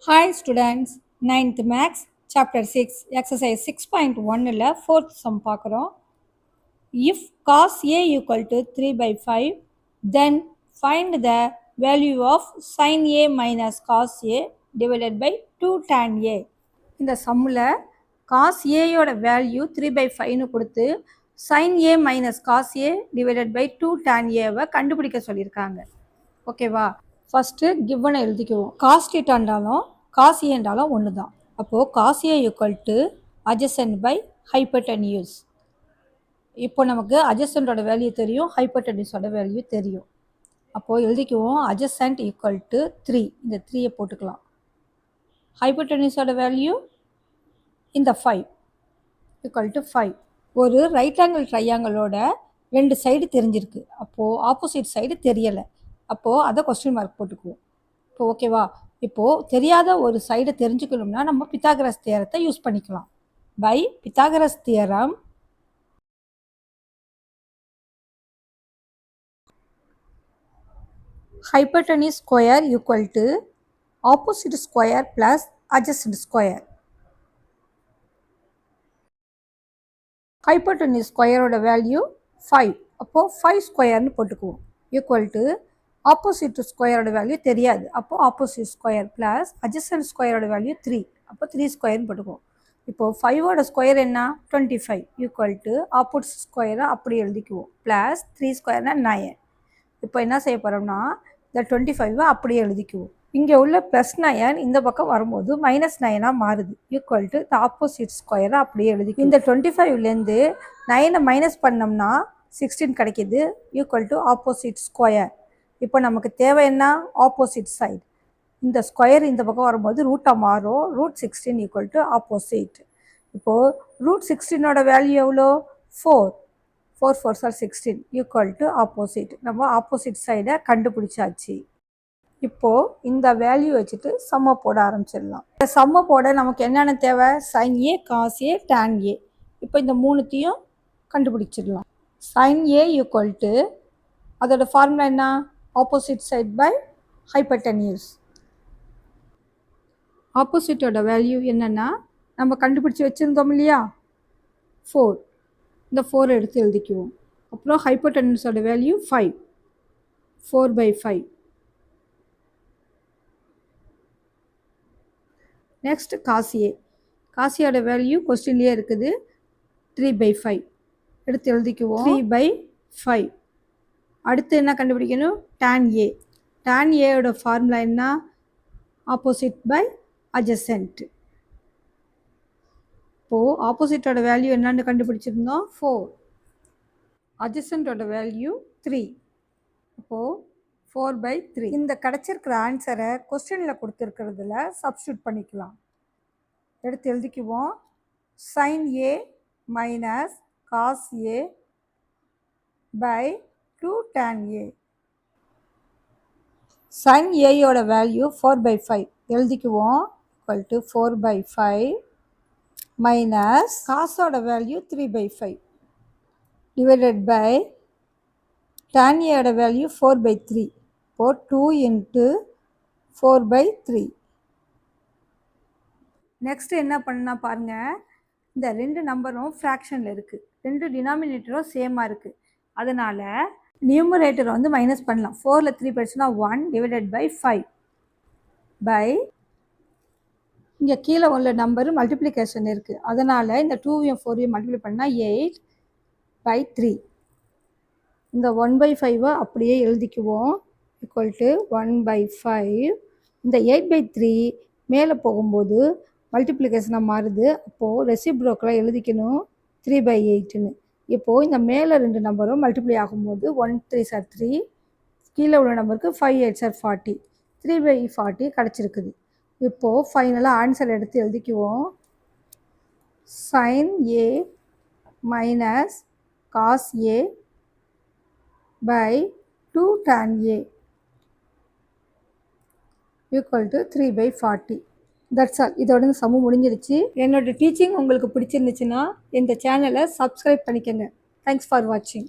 Hi students, 9th Max, Chapter 6, Exercise 6.1 ல 4th sum பார்க்குறோம். If cos A equal to 3 by 5, then find the value of sin A minus cos A divided by 2 tan A. இந்த சம்மில் cos A யோட value 3 by 5னு கொடுத்து sin A minus cos A divided by 2 tan Aவை கண்டுபிடிக்க சொல்லியிருக்காங்க. ஓகேவா? First கிவனை எழுதிக்குவோம். Cos தீட்டாண்டாலும் காஸ் ஏண்டாலும் ஒன்று தான். அப்போது cos A equal to adjacent by hypotenuse. இப்போ நமக்கு அட்ஜசன்டோட வேல்யூ தெரியும், ஹைப்பர்டென்யூஸோட வேல்யூ தெரியும். அப்போது எழுதிக்குவோம் அட்ஜசன்ட் ஈக்குவல் டு 3. இந்த 3யை போட்டுக்கலாம். ஹைப்பர்டென்யூஸோட வேல்யூ இந்த 5 ஈக்குவல் டு 5. ஒரு ரைட் ஆங்கிள் ட்ரையாங்கிளோட 2 சைடு தெரிஞ்சிருக்கு. அப்போது ஆப்போசிட் சைடு தெரியலை. அப்போது அதை கொஸ்டின் மார்க் போட்டுக்குவோம். இப்போ ஓகேவா? இப்போது தெரியாத ஒரு சைடை தெரிஞ்சுக்கணும்னா நம்ம பித்தாகரஸ் தியரத்தை யூஸ் பண்ணிக்கலாம். By Pythagoras theorem hypotenuse square equal to opposite square plus adjacent square. Hypotenuse ஸ்கொயரோட வேல்யூ 5. அப்போது 5 ஸ்கொயர்னு போட்டுக்குவோம். ஈக்குவல் டு ஆப்போசிட் ஸ்கொயரோட வேல்யூ தெரியாது. அப்போது ஆப்போசிட் ஸ்கொயர் ப்ளஸ் அட்ஜசன்ட் ஸ்கொயரோட வேல்யூ 3. அப்போ 3 ஸ்கொயர்னு போட்டுக்குவோம். இப்போது 5ஓட ஸ்கொயர் என்ன? 25 ஈக்குவல் டு ஆப்போசிட் ஸ்கொயரை அப்படி எழுதிக்குவோம். ப்ளஸ் 3 ஸ்கொயர்னா 9. இப்போ என்ன செய்ய போகிறோம்னா இந்த 25 அப்படியே எழுதிக்குவோம். இங்கே உள்ள ப்ளஸ் 9 இந்த பக்கம் வரும்போது -9 மாறுது. ஈக்குவல் டு த ஆப்போசிட் ஸ்கொயரை அப்படியே எழுதிக்கும். இந்த 25லேருந்து 9 மைனஸ் பண்ணோம்னா 16 கிடைக்கிது. Equal to opposite square. இப்போ நமக்கு தேவை என்ன? Opposite side. இந்த ஸ்கொயர் இந்த பக்கம் வரும்போது ரூட்டாக மாறும். √16 ஈக்குவல் டு ஆப்போசிட். இப்போது √16ஓட வேல்யூ எவ்வளோ? 4. 4 4s are 16 equal to opposite. நம்ம ஆப்போசிட் சைடை கண்டுபிடிச்சாச்சு. இப்போது இந்த வேல்யூ வச்சுட்டு சம்மை போட ஆரம்பிச்சிடலாம். இந்த சம்மை போட நமக்கு என்னென்ன தேவை? sin A, cos A, tan A. இப்போ இந்த மூணுத்தையும் கண்டுபிடிச்சிடலாம். sin A ஈக்குவல் டு அதோட ஃபார்முலா என்ன? Opposite side by hypotenuse. ஆப்போசிட்டோட வேல்யூ என்னென்னா நம்ம கண்டுபிடிச்சி வச்சுருந்தோம் இல்லையா? 4. இந்த 4 எடுத்து எழுதிக்குவோம். அப்புறம் ஹைப்பர்டென்யூஸோட வேல்யூ 5. 4 by 5. நெக்ஸ்ட் காசியே. காசியோட வேல்யூ கொஸ்டின்லேயே இருக்குது. 3 by 5 எடுத்து எழுதிக்குவோம். 3 by 5. அடுத்து என்ன கண்டுபிடிக்கணும்? tan A. tan Aயோட ஃபார்முலா என்ன? Opposite by adjacent. இப்போது ஆப்போசிட்டோட வேல்யூ என்னன்னு கண்டுபிடிச்சிருந்தோம்? 4. அட்ஜசன்ட்டோட வேல்யூ 3. அப்போது 4 by 3. இந்த கிடச்சிருக்கிற ஆன்சரை கொஸ்டினில் கொடுத்துருக்கிறதுல சப்ஸ்டியூட் பண்ணிக்கலாம். எடுத்து எழுதிக்குவோம். sin A minus cos A by 2 tan A. sin Aயோட வேல்யூ 4 by 5 எழுதிக்குவோம். ஈக்குவல் டு 4 by 5 மைனஸ் காசோட value 3 by 5 divided by tan Aயோட வேல்யூ 4 by 3. இப்போ 2 into 4 by 3. நெக்ஸ்ட் என்ன பண்ணால் பாருங்கள். இந்த 2 நம்பரும் ஃப்ராக்ஷனில் இருக்குது. 2 டினாமினேட்டரும் சேமாக இருக்குது. அதனால் நியூமரேட்டர் வந்து மைனஸ் பண்ணலாம். 4ல் 3 போயிடுச்சுன்னா 1 டிவைடட் பை 5 பை இங்கே கீழே உள்ள நம்பரு மல்டிப்ளிகேஷன் இருக்குது. அதனால் இந்த 2வையும் 4வையும் மல்டிப்ளை பண்ணால் 8 by 3. இந்த 1 by 5 அப்படியே எழுதிக்குவோம். Equal to 1 by 5. இந்த 8 by 3 மேலே போகும்போது மல்டிப்ளிகேஷனாக மாறுது. அப்போது ரெசிப்ரோக்கெலாம் எழுதிக்கணும் 3 by 8ன்னு. இப்போது இந்த மேலே 2 நம்பரும் மல்டிப்ளை ஆகும்போது 1 3s are 3. கீழே உள்ள நம்பருக்கு 5 8s are 40. 3 by 40 கிடச்சிருக்குது. இப்போது ஃபைனலாக ஆன்சர் எடுத்து எழுதிக்குவோம். sin A minus cos A by 2 tan A equal to 3 by 40. That's all. இதோட இந்த சமம் முடிஞ்சிருச்சு. என்னோட டீச்சிங் உங்களுக்கு பிடிச்சிருந்துச்சுன்னா இந்த சேனலை சப்ஸ்கிரைப் பண்ணிக்கோங்க. தேங்க்ஸ் ஃபார் வாட்சிங்.